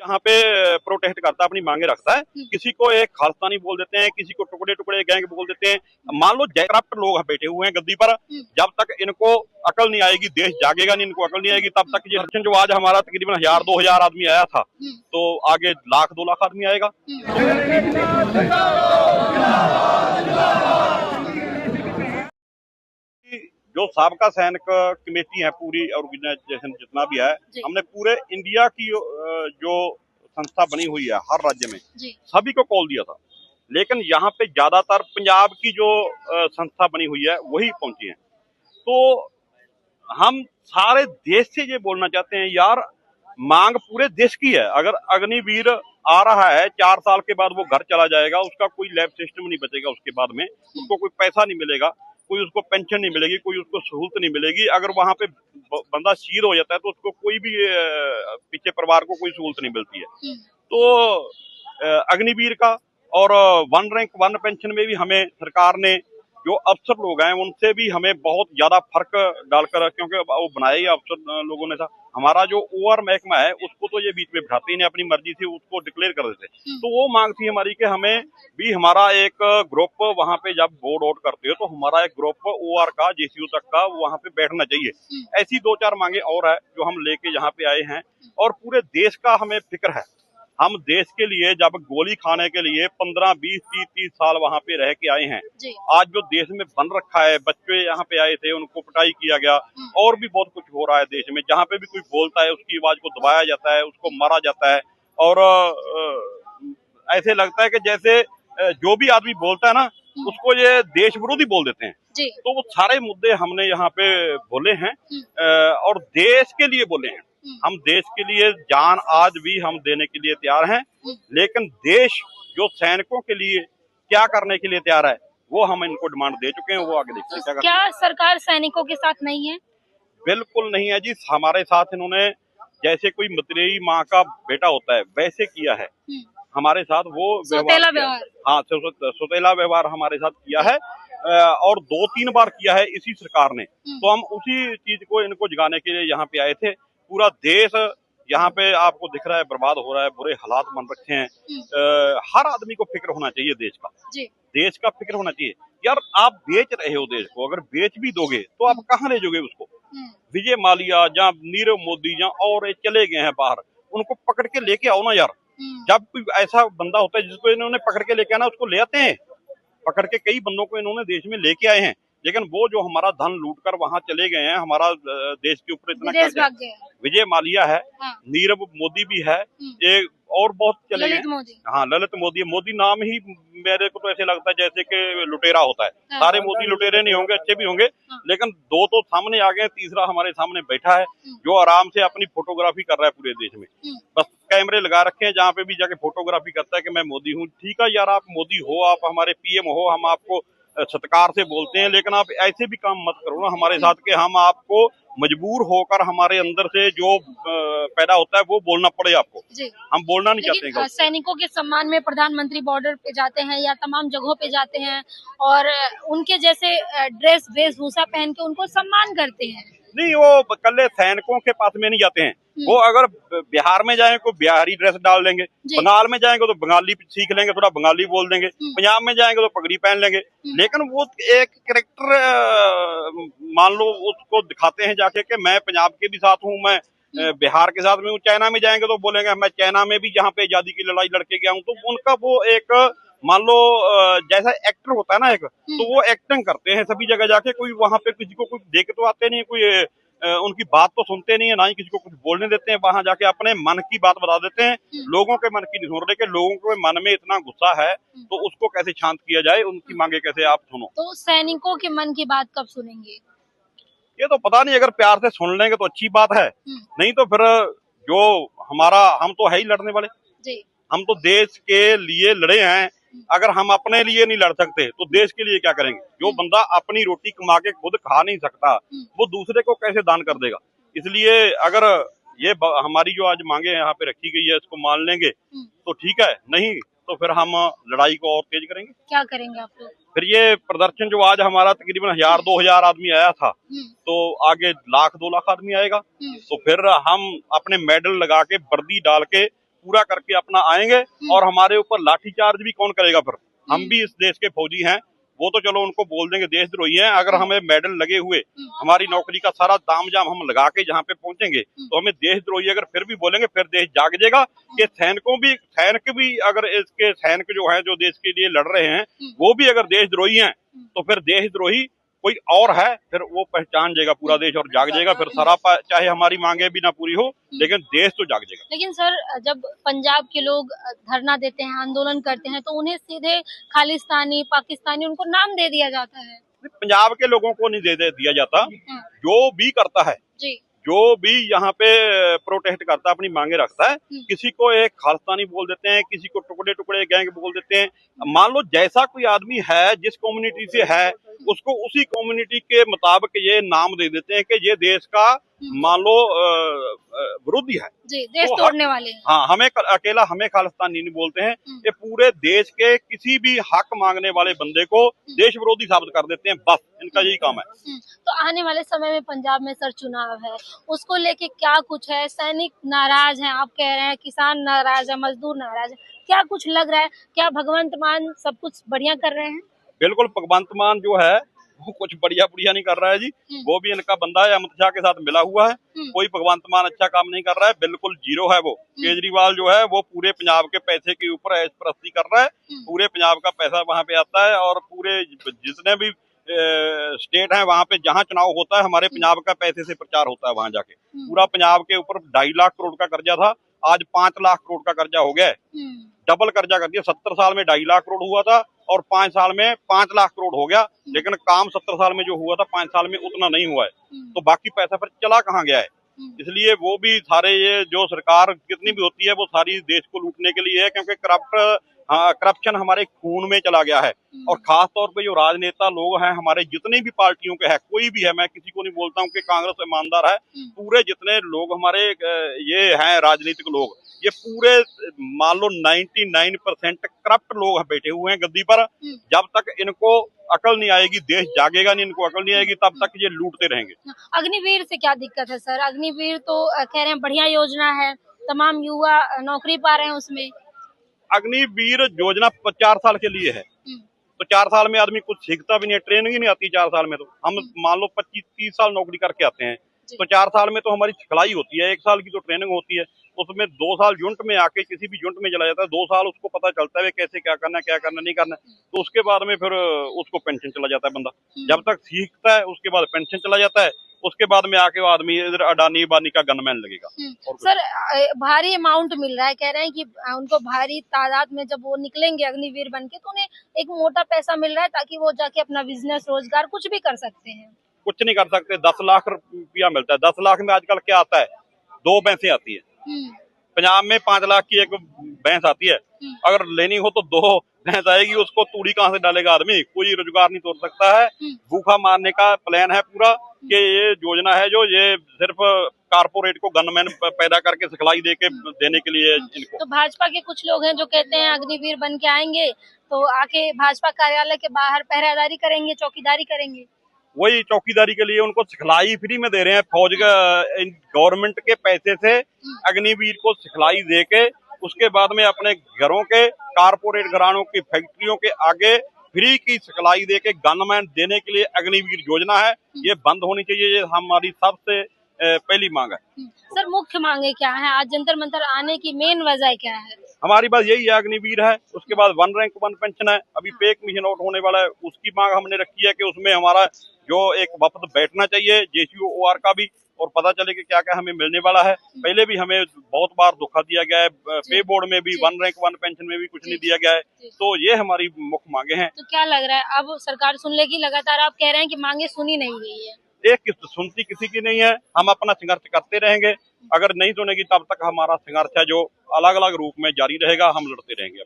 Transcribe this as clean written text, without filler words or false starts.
यहाँ पे प्रोटेस्ट करता है, अपनी मांगे रखता है। किसी को एक खालिस्तानी बोल देते हैं, किसी को टुकड़े टुकड़े गैंग बोल देते हैं। मान लो करप्ट लोग बैठे हुए हैं गद्दी पर, जब तक इनको अकल नहीं आएगी, देश जागेगा नहीं, इनको अकल नहीं आएगी, तब तक ये जो आज हमारा तकरीबन 1000-2000 आदमी आया था, तो आगे 1,00,000-2,00,000 आदमी आएगा। जो साबका सैनिक कमेटी है पूरी ऑर्गेनाइजेशन जितना भी है, हमने पूरे इंडिया की जो संस्था बनी हुई है हर राज्य में सभी को कॉल दिया था, लेकिन यहाँ पे ज्यादातर पंजाब की जो संस्था बनी हुई है वही पहुंची है। तो हम सारे देश से ये बोलना चाहते हैं यार, मांग पूरे देश की है। अगर अग्निवीर आ रहा है 4 साल के बाद वो घर चला जाएगा, उसका कोई लैब सिस्टम नहीं बचेगा, उसके बाद में उसको कोई पैसा नहीं मिलेगा, कोई उसको पेंशन नहीं मिलेगी, कोई उसको सहूलत नहीं मिलेगी। अगर वहां पे बंदा शहीद हो जाता है तो उसको कोई भी पीछे परिवार को कोई सहूलत नहीं मिलती है। तो अग्निवीर का और 1 रैंक 1 पेंशन में भी हमें सरकार ने जो अफसर लोग हैं उनसे भी हमें बहुत ज्यादा फर्क डालकर, क्योंकि वो बनाया ही अफसर लोगों ने था। हमारा जो ओआर महकमा है उसको तो ये बीच में बिठाते ही नहीं, अपनी मर्जी से उसको डिक्लेयर कर देते। तो वो मांग थी हमारी कि हमें भी हमारा एक ग्रुप वहां पे जब बोर्ड आउट करते हो तो हमारा एक ग्रुप ओआर का जेसीयू तक का वहां पे बैठना चाहिए। ऐसी 2-4 मांगे और है जो हम लेके यहाँ पे आए हैं, और पूरे देश का हमें फिक्र है। हम देश के लिए जब गोली खाने के लिए 15, 20, 30 साल वहां पे रह के आए हैं, आज जो देश में बन रखा है, बच्चे यहाँ पे आए थे उनको पिटाई किया गया, और भी बहुत कुछ हो रहा है देश में। जहाँ पे भी कोई बोलता है उसकी आवाज को दबाया जाता है, उसको मारा जाता है, और ऐसे लगता है कि जैसे जो भी आदमी बोलता है ना उसको ये देश विरोधी बोल देते हैं। तो वो सारे मुद्दे हमने यहाँ पे बोले हैं, और देश के लिए बोले हैं। हम देश के लिए जान आज भी हम देने के लिए तैयार हैं, लेकिन देश जो सैनिकों के लिए क्या करने के लिए तैयार है वो हम इनको डिमांड दे चुके हैं। वो आगे देखते हैं क्या करते हैं। क्या सरकार सैनिकों के साथ नहीं है? बिल्कुल नहीं है जी। हमारे साथ इन्होंने जैसे कोई मतरेई माँ का बेटा होता है वैसे किया है हमारे साथ, वो सौतेला व्यवहार, हाँ सौतेला व्यवहार हमारे साथ किया है, और 2-3 बार किया है इसी सरकार ने। तो हम उसी चीज को इनको जगाने के लिए यहाँ पे आए थे। पूरा देश यहाँ पे आपको दिख रहा है बर्बाद हो रहा है, बुरे हालात बन रखे हैं। हर आदमी को फिक्र होना चाहिए देश का, देश का फिक्र होना चाहिए। यार आप बेच रहे हो देश को, अगर बेच भी दोगे तो आप कहाँ ले जाओगे उसको? विजय माल्या या नीरव मोदी या और चले गए हैं बाहर, उनको पकड़ के लेके आओ ना यार। जब कोई ऐसा बंदा होता है जिसको इन्होंने पकड़ के लेके आना, उसको ले आते हैं। पकड़ के कई बंदों को इन्होंने देश में लेके आए हैं, लेकिन वो जो हमारा धन लूटकर वहां चले गए हैं, हमारा देश के ऊपर इतना कर्ज है। विजय माल्या है, नीरव मोदी भी है, एक और बहुत चले गए। हाँ ललित मोदी। मोदी नाम ही मेरे को तो ऐसे लगता है जैसे कि लुटेरा होता है। सारे मोदी लुटेरे नहीं होंगे, अच्छे भी होंगे, लेकिन 2 तो सामने आ गए, तीसरा हमारे सामने बैठा है जो आराम से अपनी फोटोग्राफी कर रहा है पूरे देश में। बस कैमरे लगा रखे हैं, जहाँ पे भी जाके फोटोग्राफी करता है कि मैं मोदी हूँ। ठीक है यार, आप मोदी हो, आप हमारे पीएम हो, हम आपको सत्कार से बोलते हैं, लेकिन आप ऐसे भी काम मत करो ना हमारे साथ कि हम आपको मजबूर होकर हमारे अंदर से जो पैदा होता है वो बोलना पड़े आपको। हम बोलना नहीं चाहते हैं। सैनिकों के सम्मान में प्रधानमंत्री बॉर्डर पे जाते हैं या तमाम जगहों पे जाते हैं और उनके जैसे ड्रेस वेशभूषा पहन के उनको सम्मान करते हैं। नहीं, वो कल्ले सैनिकों के पास में नहीं जाते हैं। वो अगर बिहार में जाएंगे तो बिहारी ड्रेस डाल लेंगे, बंगाल में जाएंगे तो बंगाली सीख लेंगे, थोड़ा बंगाली बोल देंगे, पंजाब में जाएंगे तो पगड़ी पहन लेंगे। लेकिन वो एक कैरेक्टर मान लो उसको दिखाते हैं जाके कि मैं पंजाब के भी साथ हूँ, मैं बिहार के साथ में हूँ। चाइना में जाएंगे तो बोलेंगे मैं चाइना में भी जहाँ पे आजादी की लड़ाई लड़के गया हूँ। तो उनका वो एक मान लो जैसा एक्टर होता है ना एक, तो वो एक्टिंग करते हैं सभी जगह जाके। कोई वहां पे किसी को कुछ देख तो आते नहीं, कोई उनकी बात तो सुनते नहीं है, ना ही किसी को कुछ बोलने देते हैं। वहां जाके अपने मन की बात बता देते हैं, लोगों के मन की नहीं सुन रहे कि लोगों के मन में इतना गुस्सा है तो उसको कैसे शांत किया जाए, उनकी मांगे कैसे आप सुनो। तो सैनिकों के मन की बात कब सुनेंगे? ये तो पता नहीं, अगर प्यार से सुन लेंगे तो अच्छी बात है, नहीं तो फिर जो हमारा, हम तो है ही लड़ने वाले, हम तो देश के लिए लड़े हैं। अगर हम अपने लिए नहीं लड़ सकते तो देश के लिए क्या करेंगे? जो बंदा अपनी रोटी कमा के खुद खा नहीं सकता वो दूसरे को कैसे दान कर देगा? इसलिए अगर ये हमारी जो आज मांगे यहाँ पे रखी गई है इसको मान लेंगे तो ठीक है, नहीं तो फिर हम लड़ाई को और तेज करेंगे। क्या करेंगे आप लोग? फिर ये प्रदर्शन जो आज हमारा तकरीबन 1000-2000 आदमी आया था, तो आगे 1,00,000-2,00,000 आदमी आएगा। तो फिर हम अपने मेडल लगा के वर्दी डाल के पूरा करके अपना आएंगे। और हमारे ऊपर लाठीचार्ज भी कौन करेगा फिर? हम भी इस देश के फौजी हैं, वो तो चलो उनको बोल देंगे देशद्रोही हैं। अगर हमें मेडल लगे हुए हमारी नौकरी का सारा तामझाम हम लगा के जहाँ पे पहुंचेंगे तो हमें देशद्रोही अगर फिर भी बोलेंगे, फिर देश जाग जाएगा। कि सैनिक भी अगर इसके सैनिक जो है जो देश के लिए लड़ रहे हैं वो भी अगर देशद्रोही हैं तो फिर देशद्रोही कोई और है, फिर वो पहचान जाएगा पूरा देश और जाग जाएगा। फिर सरापा चाहे हमारी मांगे भी ना पूरी हो लेकिन देश तो जाग जाएगा। लेकिन सर, जब पंजाब के लोग धरना देते हैं, आंदोलन करते हैं, तो उन्हें सीधे खालिस्तानी, पाकिस्तानी उनको नाम दे दिया जाता है। पंजाब के लोगों को नहीं दिया जाता। जो भी करता है जी, जो भी यहाँ पे प्रोटेस्ट करता है, अपनी मांगे रखता है, किसी को एक खालिस्तानी बोल देते हैं, किसी को टुकड़े टुकड़े गैंग बोल देते हैं। मान लो जैसा कोई आदमी है, जिस कम्युनिटी से है, उसको उसी कम्युनिटी के मुताबिक ये नाम दे देते हैं कि ये देश का मान लो विरोधी है जी, देश तो तोड़ने वाले हैं। हाँ, अकेला हमें खालिस्तानी नहीं बोलते हैं। ये पूरे देश के किसी भी हक मांगने वाले बंदे को देश विरोधी साबित कर देते हैं, बस इनका यही काम है। तो आने वाले समय में पंजाब में सर चुनाव है, उसको लेके क्या कुछ है? सैनिक नाराज हैं, आप कह रहे हैं, किसान नाराज है, मजदूर नाराज है, क्या कुछ लग रहा है? क्या भगवंत मान सब कुछ बढ़िया कर रहे हैं? बिल्कुल, भगवंत मान जो है वो कुछ बढ़िया नहीं कर रहा है जी। वो भी इनका बंदा है, अमित शाह के साथ मिला हुआ है। कोई भगवंत मान अच्छा काम नहीं कर रहा है, बिल्कुल जीरो है वो। केजरीवाल जो है वो पूरे पंजाब के पैसे के ऊपर ऐश परस्ती कर रहा है। पूरे पंजाब का पैसा वहां पे आता है और पूरे जितने भी स्टेट है वहां पे जहां चुनाव होता है हमारे पंजाब का पैसे से प्रचार होता है वहां जाके। पूरा पंजाब के ऊपर 2.5 लाख करोड़ का कर्जा था, आज 5 लाख करोड़ का कर्जा हो गया। डबल कर्जा कर दिया। 70 साल में 2.5 लाख करोड़ हुआ था और 5 साल में 5 लाख करोड़ हो गया। लेकिन काम 70 साल में जो हुआ था 5 साल में उतना नहीं हुआ है। तो बाकी पैसा फिर चला कहाँ गया है? इसलिए वो भी सारे ये जो सरकार कितनी भी होती है वो सारी देश को लूटने के लिए है, क्योंकि करप्शन हमारे खून में चला गया है। और खास तौर पे जो राजनेता लोग हैं हमारे, जितनी भी पार्टियों के हैं, कोई भी है, मैं किसी को नहीं बोलता हूँ कि कांग्रेस ईमानदार है, पूरे जितने लोग हमारे ये हैं राजनीतिक लोग, ये पूरे मान लो 99% करप्ट लोग बैठे हुए हैं गद्दी पर। जब तक इनको अकल नहीं आएगी, देश जागेगा नहीं, इनको अकल नहीं आएगी, तब तक ये लूटते रहेंगे। अग्निवीर से क्या दिक्कत है सर? अग्निवीर तो कह रहे हैं बढ़िया योजना है, तमाम युवा नौकरी पा रहे हैं उसमें। अग्निवीर योजना 4 साल के लिए है, तो 4 साल में आदमी कुछ सीखता भी नहीं है, ट्रेनिंग ही नहीं आती 4 साल में। तो हम मान लो 25-30 साल नौकरी करके आते हैं, तो 4 साल में तो हमारी सिखलाई होती है, 1 साल की तो ट्रेनिंग होती है। उसमें 2 साल यूनिट में आके किसी भी यूनिट में चला जाता है, 2 साल उसको पता चलता है कैसे क्या करना नहीं करना। तो उसके बाद में फिर उसको पेंशन चला जाता है बंदा। जब तक सीखता है उसके बाद पेंशन चला जाता है, उसके बाद में आके वो आदमी इधर अडानी बानी का गनमैन लगेगा। सर, भारी अमाउंट मिल रहा है, कह रहे हैं कि उनको भारी तादाद में जब वो निकलेंगे अग्निवीर बन के तो उन्हें एक मोटा पैसा मिल रहा है ताकि वो जाके अपना बिजनेस, रोजगार कुछ भी कर सकते हैं। कुछ नहीं कर सकते। 10 लाख रुपया मिलता है। 10 लाख में आजकल क्या आता है? 2 भैंसें आती है। पंजाब में 5 लाख की एक भैंस आती है। अगर लेनी हो तो 2 भैंस आएगी, उसको तूड़ी कहाँ से डालेगा आदमी? कोई रोजगार नहीं तोड़ सकता है। भूखा मारने का प्लान है पूरा, कि ये योजना है जो ये सिर्फ कारपोरेट को गनमैन पैदा करके सिखलाई देने के लिए इनको। तो भाजपा के कुछ लोग हैं जो कहते हैं अग्निवीर बन के आएंगे तो आके भाजपा कार्यालय के बाहर पहरेदारी करेंगे, चौकीदारी करेंगे। वही चौकीदारी के लिए उनको सिखलाई फ्री में दे रहे हैं। फौज का गवर्नमेंट के पैसे से अग्निवीर को सिखलाई दे के उसके बाद में अपने घरों के कारपोरेट घरानों की फैक्ट्रियों के आगे फ्री की सिखलाई दे के गनमैन देने के लिए अग्निवीर योजना है। ये बंद होनी चाहिए, ये हमारी सबसे पहली मांग है। सर, मुख्य मांगे क्या है? आज जंतर मंतर आने की मेन वजह क्या है? हमारी बात यही है, अग्निवीर है, उसके बाद 1 रैंक 1 पेंशन है, अभी पे कमीशन आउट होने वाला है, उसकी मांग हमने रखी है कि उसमें हमारा जो एक वफद बैठना चाहिए JCO OR का भी, और पता चले कि क्या क्या हमें मिलने वाला है। पहले भी हमें बहुत बार धोखा दिया गया है, पे बोर्ड में भी 1 रैंक 1 पेंशन में भी कुछ नहीं दिया गया है। तो ये हमारी मुख्य मांगे हैं। तो क्या लग रहा है अब सरकार सुन लेगी? लगातार आप कह रहे हैं कि मांगे सुनी नहीं गई है। एक सुनती किसी की नहीं है। हम अपना संघर्ष करते रहेंगे, अगर नहीं सुनेगी तब तक हमारा संघर्ष है जो अलग अलग रूप में जारी रहेगा, हम लड़ते रहेंगे।